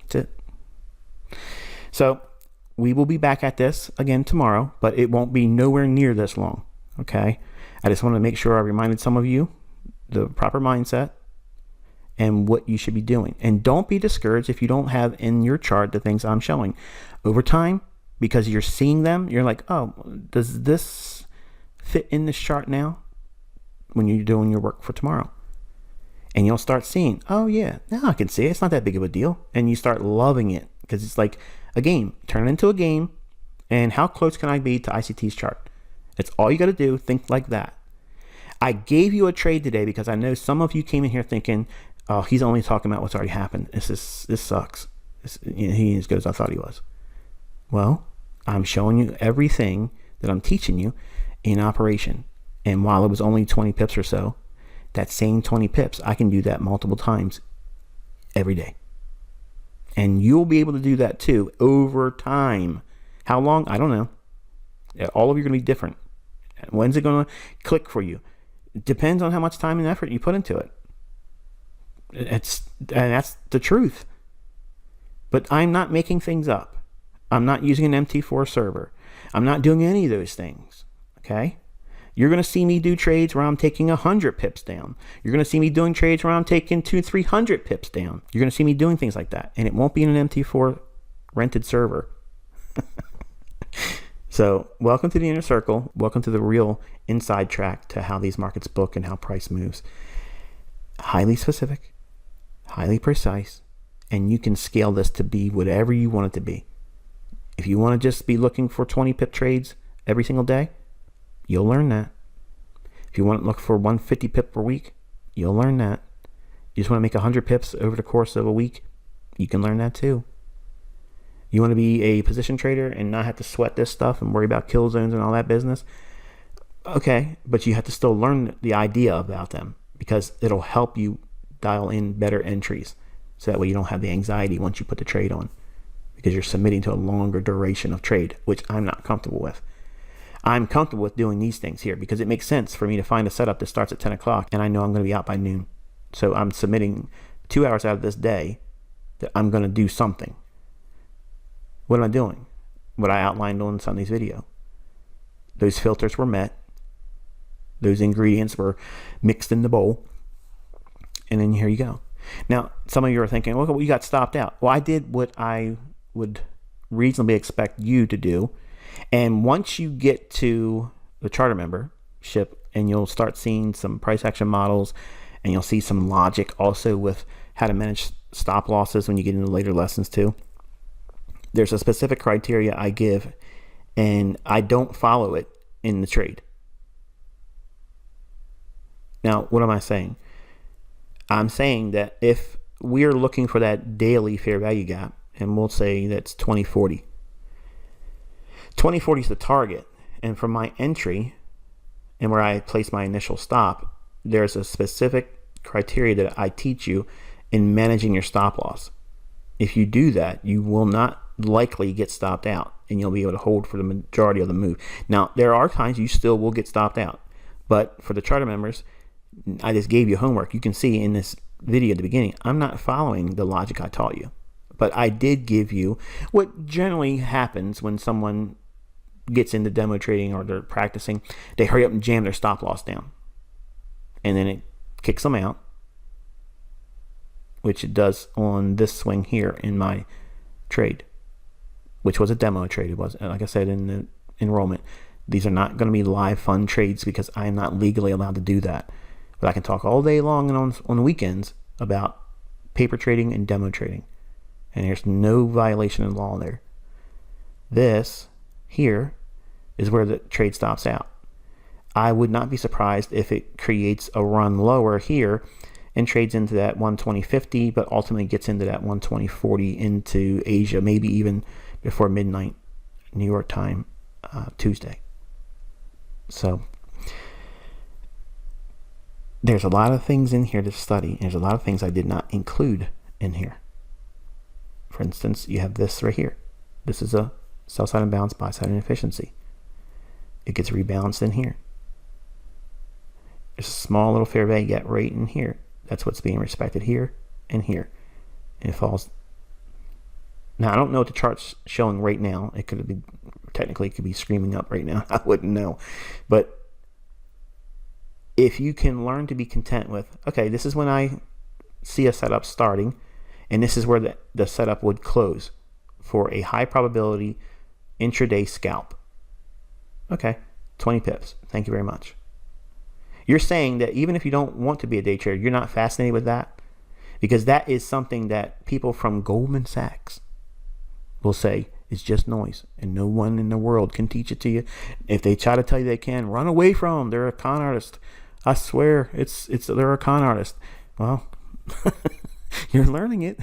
That's it. So we will be back at this again tomorrow, but it won't be nowhere near this long. Okay? I just want to make sure I reminded some of you the proper mindset and what you should be doing. And don't be discouraged if you don't have in your chart the things I'm showing. Over time, because you're seeing them, you're like, oh, does this fit in this chart now? When you're doing your work for tomorrow. And you'll start seeing, oh yeah, now I can see it. It's not that big of a deal. And you start loving it because it's like a game. Turn it into a game. And how close can I be to ICT's chart? That's all you got to do. Think like that. I gave you a trade today because I know some of you came in here thinking, oh, he's only talking about what's already happened. This sucks. He ain't as good as I thought he was. Well, I'm showing you everything that I'm teaching you in operation. And while it was only 20 pips or so, that same 20 pips, I can do that multiple times every day. And you'll be able to do that too over time. How long? I don't know. All of you are going to be different. When's it going to click for you? It depends on how much time and effort you put into it. And that's the truth. But I'm not making things up. I'm not using an MT4 server. I'm not doing any of those things. Okay? You're going to see me do trades where I'm taking 100 pips down. You're going to see me doing trades where I'm taking 200-300 pips down. You're going to see me doing things like that. And it won't be in an MT4 rented server. So welcome to the inner circle. Welcome to the real inside track to how these markets book and how price moves. Highly specific, highly precise, and you can scale this to be whatever you want it to be. If you want to just be looking for 20 pip trades every single day, you'll learn that. If you want to look for 150 pip per week, you'll learn that. You just want to make 100 pips over the course of a week, you can learn that too. You want to be a position trader and not have to sweat this stuff and worry about kill zones and all that business? Okay, but you have to still learn the idea about them because it'll help you dial in better entries. So that way you don't have the anxiety once you put the trade on because you're submitting to a longer duration of trade, which I'm not comfortable with. I'm comfortable with doing these things here because it makes sense for me to find a setup that starts at 10 o'clock and I know I'm going to be out by noon. So I'm submitting 2 hours out of this day that I'm going to do something. What am I doing? What I outlined on Sunday's video. Those filters were met. Those ingredients were mixed in the bowl. And then here you go. Now, some of you are thinking, well, you got stopped out. Well, I did what I would reasonably expect you to do. And once you get to the charter membership and you'll start seeing some price action models and you'll see some logic also with how to manage stop losses when you get into later lessons too. There's a specific criteria I give and I don't follow it in the trade. Now, what am I saying? I'm saying that if we're looking for that daily fair value gap, and we'll say that's 2040. 2040 is the target. And for my entry and where I place my initial stop, there's a specific criteria that I teach you in managing your stop loss. If you do that, you will not likely get stopped out, and you'll be able to hold for the majority of the move. Now, there are times you still will get stopped out, but for the charter members, I just gave you homework. You can see in this video at the beginning, I'm not following the logic I taught you, but I did give you what generally happens when someone gets into demo trading or they're practicing. They hurry up and jam their stop loss down, and then it kicks them out, which it does on this swing here in my trade, which was a demo trade. It was, like I said in the enrollment, these are not going to be live fund trades because I am not legally allowed to do that. But I can talk all day long and on the weekends about paper trading and demo trading, and there's no violation of law there. This here is where the trade stops out. I would not be surprised if it creates a run lower here and trades into that 120.50, but ultimately gets into that 120.40 into Asia, maybe even before midnight New York time Tuesday. So there's a lot of things in here to study, and there's a lot of things I did not include in here. For instance, you have this right here. This is a sell side imbalance, buy side inefficiency. It gets rebalanced in here. There's a small little fair value gap right in here. That's what's being respected here and here. And it falls. Now, I don't know what the chart's showing right now. It could be, technically, it could be screaming up right now. I wouldn't know. But if you can learn to be content with, okay, this is when I see a setup starting, and this is where the setup would close for a high probability intraday scalp. Okay, 20 pips. Thank you very much. You're saying that even if you don't want to be a day trader, you're not fascinated with that? Because that is something that people from Goldman Sachs will say is just noise, and no one in the world can teach it to you. If they try to tell you they can, run away from them. They're a con artist. I swear, they're a con artist. Well, you're learning it.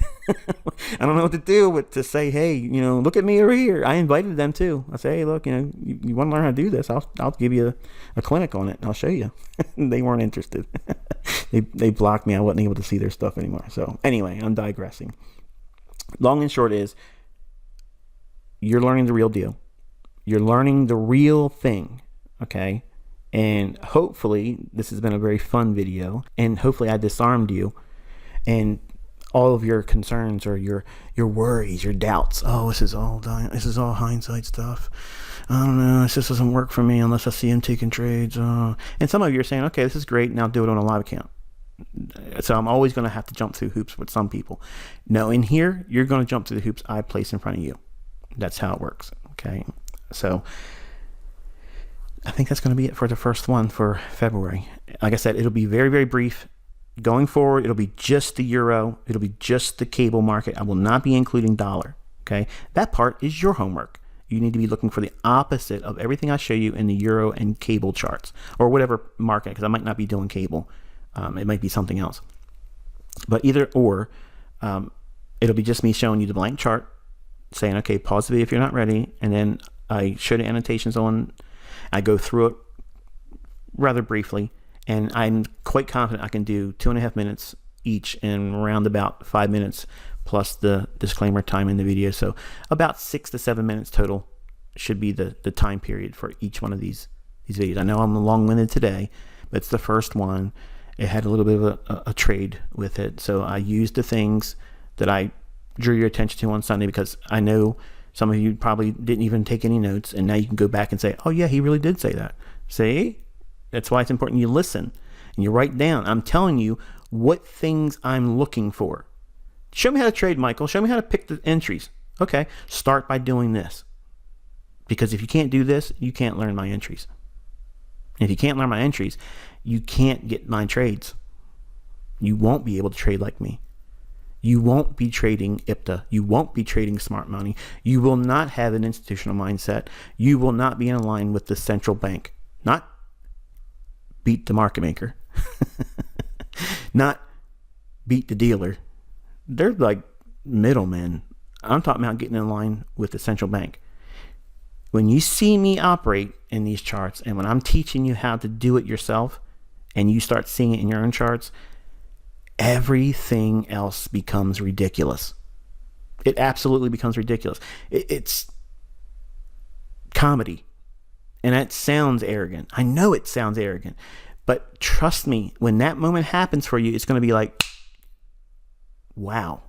I don't know what to do but to say, hey, look at me over here. I invited them too. I say, hey, look, you want to learn how to do this? I'll give you a clinic on it, and I'll show you. They weren't interested. They blocked me. I wasn't able to see their stuff anymore. So anyway, I'm digressing. Long and short is, you're learning the real deal. You're learning the real thing, okay? And hopefully this has been a very fun video, and hopefully I disarmed you and all of your concerns or your worries, your doubts. Oh, this is all hindsight stuff. I don't know, this just doesn't work for me unless I see him taking trades. And some of you are saying, okay, this is great, now do it on a live account. So I'm always going to have to jump through hoops with some people. No, in here, you're going to jump through the hoops I place in front of you. That's how it works, okay? So I think that's going to be it for the first one for February. Like I said, it'll be very, very brief. Going forward, it'll be just the euro. It'll be just the cable market. I will not be including dollar, okay? That part is your homework. You need to be looking for the opposite of everything I show you in the euro and cable charts, or whatever market, because I might not be doing cable. It might be something else. But either or, it'll be just me showing you the blank chart, saying, okay, pause the video if you're not ready, and then I show the annotations on. I go through it rather briefly, and I'm quite confident I can do 2.5 minutes each and around about 5 minutes plus the disclaimer time in the video. So about 6 to 7 minutes total should be the time period for each one of these videos. I know I'm long-winded today, but it's the first one. It had a little bit of a trade with it. So I used the things that I drew your attention to on Sunday, because I know some of you probably didn't even take any notes, and now you can go back and say, oh yeah, he really did say that. See? That's why it's important you listen and you write down. I'm telling you what things I'm looking for. Show me how to trade, Michael. Show me how to pick the entries. Okay, start by doing this. Because if you can't do this, you can't learn my entries. And if you can't learn my entries, you can't get my trades. You won't be able to trade like me. You won't be trading IPTA. You won't be trading smart money. You will not have an institutional mindset. You will not be in line with the central bank. Not beat the market maker. Not beat the dealer. They're like middlemen. I'm talking about getting in line with the central bank. When you see me operate in these charts, and when I'm teaching you how to do it yourself, and you start seeing it in your own charts, everything else becomes ridiculous. It absolutely becomes ridiculous. It's comedy. And that sounds arrogant. I know it sounds arrogant. But trust me, when that moment happens for you, it's going to be like, wow.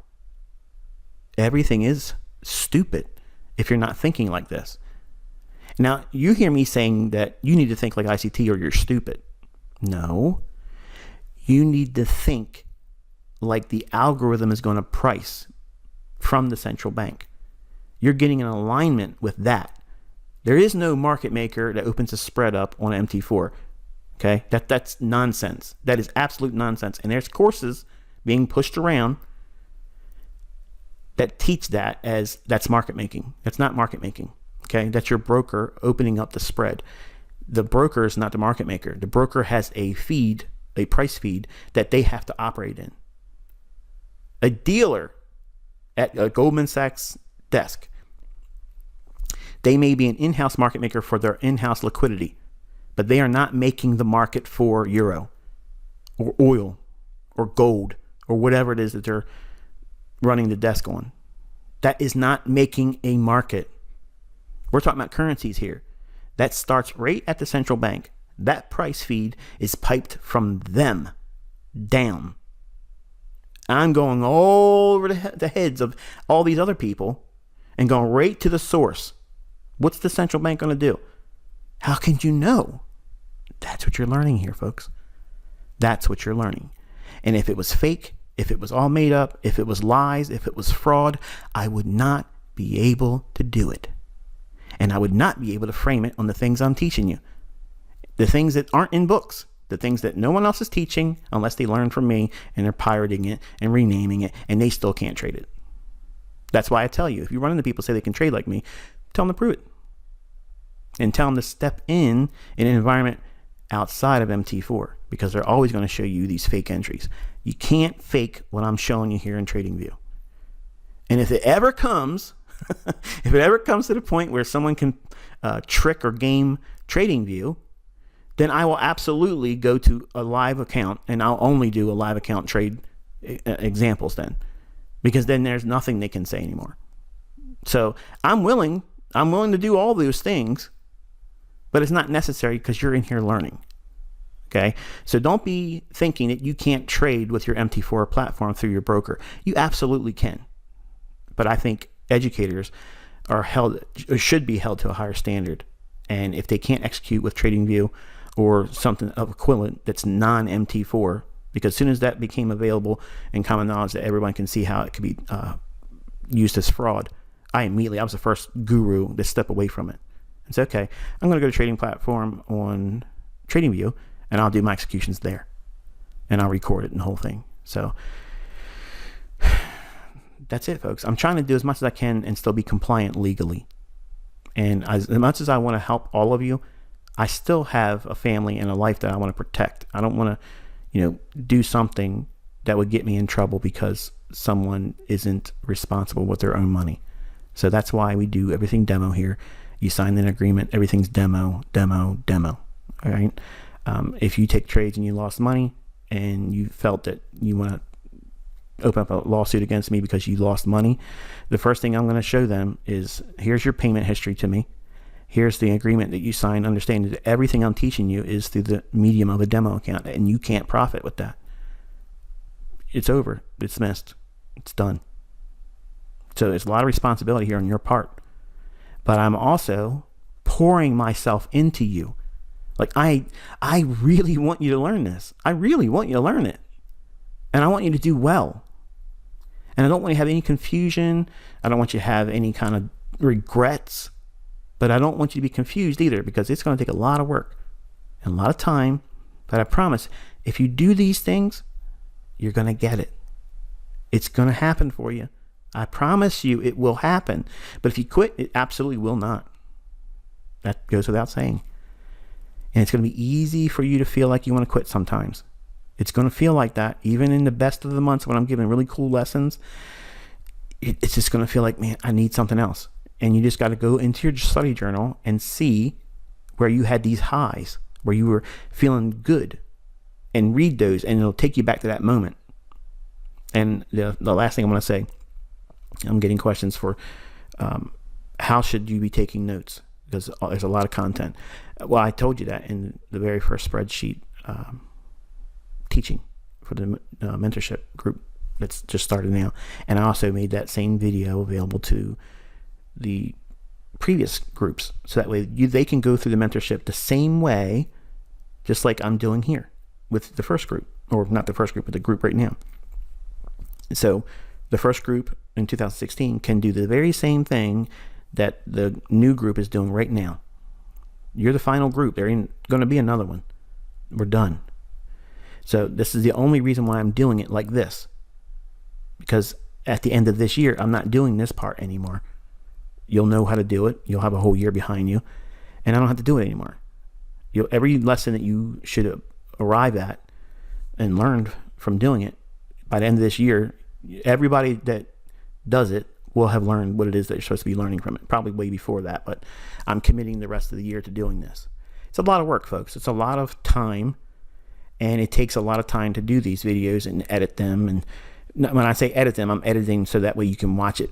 Everything is stupid if you're not thinking like this. Now, you hear me saying that you need to think like ICT or you're stupid. No. You need to think like the algorithm is going to price from the central bank. You're getting an alignment with that. There is no market maker that opens a spread up on MT4. Okay? That's nonsense. That is absolute nonsense. And there's courses being pushed around that teach that as that's market making. That's not market making. Okay? That's your broker opening up the spread. The broker is not the market maker. The broker has a feed, a price feed that they have to operate in. A dealer at a Goldman Sachs desk, they may be an in-house market maker for their in-house liquidity, but they are not making the market for euro or oil or gold or whatever it is that they're running the desk on. That is not making a market. We're talking about currencies here. That starts right at the central bank. That price feed is piped from them down. I'm going all over the heads of all these other people and going right to the source. What's the central bank going to do? How can you know? That's what you're learning here, folks. That's what you're learning. And if it was fake, if it was all made up, if it was lies, if it was fraud, I would not be able to do it. And I would not be able to frame it on the things I'm teaching you. The things that aren't in books. The things that no one else is teaching unless they learn from me and they're pirating it and renaming it and they still can't trade it. That's why I tell you, if you run into people say they can trade like me, tell them to prove it. And tell them to step in an environment outside of MT4 because they're always going to show you these fake entries. You can't fake what I'm showing you here in TradingView. And if it ever comes, if it ever comes to the point where someone can trick or game TradingView, then I will absolutely go to a live account and I'll only do a live account trade examples then, because then there's nothing they can say anymore. So I'm willing to do all those things, but it's not necessary because you're in here learning. Okay. So don't be thinking that you can't trade with your MT4 platform through your broker. You absolutely can. But I think educators should be held to a higher standard. And if they can't execute with TradingView or something of equivalent that's non-MT4, because as soon as that became available and common knowledge that everyone can see how it could be used as fraud, I was the first guru to step away from it. It's okay. I'm going to go to trading platform on TradingView and I'll do my executions there and I'll record it and the whole thing. So that's it, folks. I'm trying to do as much as I can and still be compliant legally. And as much as I want to help all of you, I still have a family and a life that I want to protect. I don't want to, do something that would get me in trouble because someone isn't responsible with their own money. So that's why we do everything demo here. You sign an agreement, everything's demo. All right. If you take trades and you lost money and you felt that you want to open up a lawsuit against me because you lost money, the first thing I'm going to show them is, here's your payment history to me. Here's the agreement that you signed, understanding that everything I'm teaching you is through the medium of a demo account and you can't profit with that. It's over. It's missed. It's done. So there's a lot of responsibility here on your part. But I'm also pouring myself into you. Like I really want you to learn this. I really want you to learn it. And I want you to do well. And I don't want you to have any confusion. I don't want you to have any kind of regrets. But I don't want you to be confused either, because it's going to take a lot of work and a lot of time. But I promise, if you do these things, you're going to get it. It's going to happen for you. I promise you it will happen. But if you quit, it absolutely will not. That goes without saying. And it's going to be easy for you to feel like you want to quit sometimes. It's going to feel like that. Even in the best of the months when I'm giving really cool lessons, it's just going to feel like, man, I need something else. And you just got to go into your study journal and see where you had these highs, where you were feeling good, and read those, and it'll take you back to that moment. And the last thing I want to say, I'm getting questions for how should you be taking notes, because there's a lot of content. Well, I told you that in the very first spreadsheet teaching for the mentorship group that's just started now. And I also made that same video available to the previous groups, so that way they can go through the mentorship the same way, just like I'm doing here with the first group, or not the first group, but the group right now. So the first group in 2016 can do the very same thing that the new group is doing right now. You're the final group. There ain't going to be another one. We're done. So this is the only reason why I'm doing it like this, because at the end of this year, I'm not doing this part anymore. You'll know how to do it. You'll have a whole year behind you, and I don't have to do it anymore. Every lesson that you should arrive at and learn from doing it, by the end of this year, everybody that does it will have learned what it is that you're supposed to be learning from it, probably way before that, but I'm committing the rest of the year to doing this. It's a lot of work, folks. It's a lot of time, and it takes a lot of time to do these videos and edit them. And when I say edit them, I'm editing so that way you can watch it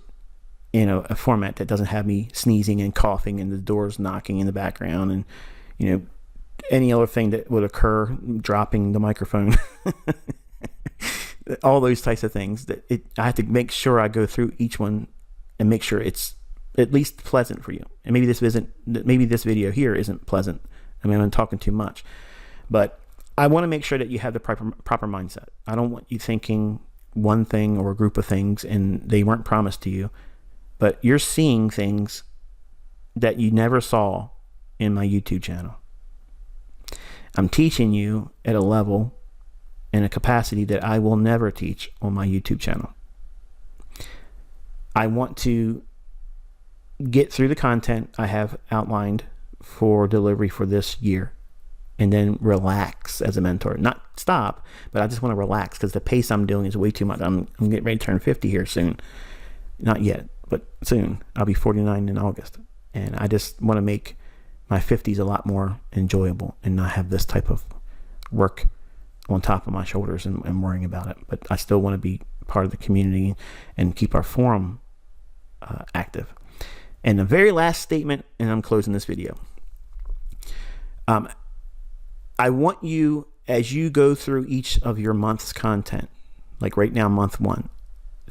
in a format that doesn't have me sneezing and coughing and the doors knocking in the background, and any other thing that would occur, dropping the microphone. All those types of things that I have to make sure I go through each one and make sure it's at least pleasant for you. And maybe this video here isn't pleasant. I mean, I'm talking too much, but I want to make sure that you have the proper mindset. I don't want you thinking one thing or a group of things and they weren't promised to you, but you're seeing things that you never saw in my YouTube channel. I'm teaching you at a level in a capacity that I will never teach on my YouTube channel. I want to get through the content I have outlined for delivery for this year, and then relax as a mentor. Not stop, but I just want to relax, because the pace I'm doing is way too much. I'm getting ready to turn 50 here soon. Not yet, but soon. I'll be 49 in August. And I just want to make my 50s a lot more enjoyable and not have this type of work on top of my shoulders and worrying about it. But I still want to be part of the community and keep our forum active. And the very last statement, and I'm closing this video. I want you, as you go through each of your month's content, like right now, month 1,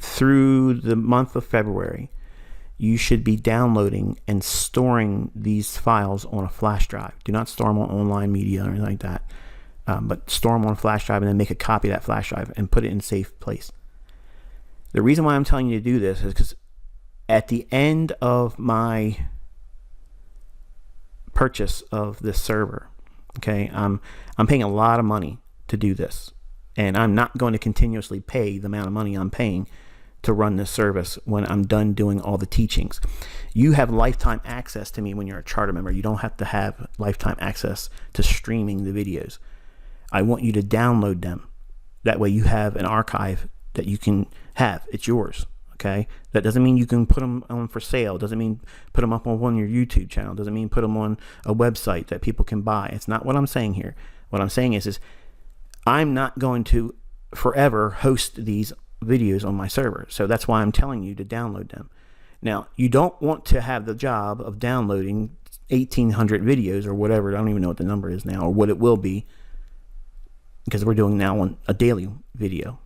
through the month of February, you should be downloading and storing these files on a flash drive. Do not store them on online media or anything like that. But store them on a flash drive and then make a copy of that flash drive and put it in a safe place. The reason why I'm telling you to do this is because at the end of my purchase of this server, okay, I'm paying a lot of money to do this, and I'm not going to continuously pay the amount of money I'm paying to run this service when I'm done doing all the teachings. You have lifetime access to me when you're a charter member. You don't have to have lifetime access to streaming the videos. I want you to download them. That way you have an archive that you can have. It's yours, okay? That doesn't mean you can put them on for sale. Doesn't mean put them up on your YouTube channel. Doesn't mean put them on a website that people can buy. It's not what I'm saying here. What I'm saying is I'm not going to forever host these videos on my server. So that's why I'm telling you to download them. Now, you don't want to have the job of downloading 1,800 videos or whatever. I don't even know what the number is now or what it will be, because we're doing now a daily video.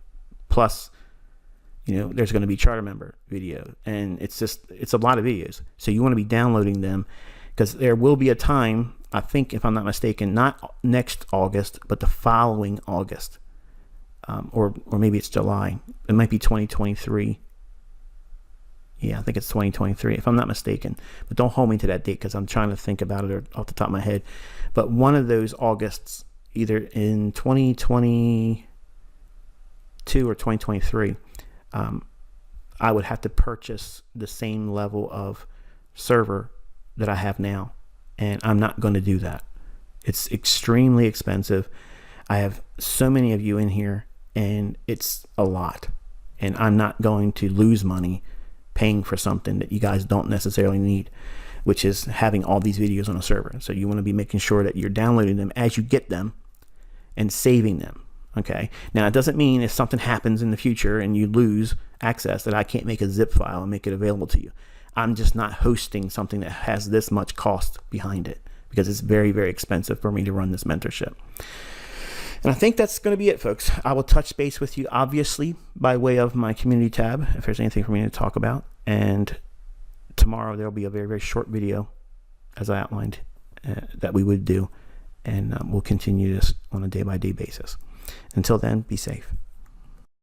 Plus, there's going to be charter member video, and it's a lot of videos. So you want to be downloading them, because there will be a time, I think, if I'm not mistaken, not next August, but the following August. Or maybe it's July. It might be 2023. Yeah, I think it's 2023, if I'm not mistaken. But don't hold me to that date, because I'm trying to think about it off the top of my head. But one of those Augusts, either in 2022 or 2023, I would have to purchase the same level of server that I have now. And I'm not going to do that. It's extremely expensive. I have so many of you in here, and it's a lot. And I'm not going to lose money paying for something that you guys don't necessarily need, which is having all these videos on a server. So you want to be making sure that you're downloading them as you get them and saving them. Okay. Now, it doesn't mean if something happens in the future and you lose access that I can't make a zip file and make it available to you. I'm just not hosting something that has this much cost behind it, because it's very, very expensive for me to run this mentorship. And I think that's going to be it, folks. I will touch base with you, obviously, by way of my community tab, if there's anything for me to talk about. And tomorrow there'll be a very, very short video, as I outlined, that we would do. And we'll continue this on a day-by-day basis. Until then, be safe.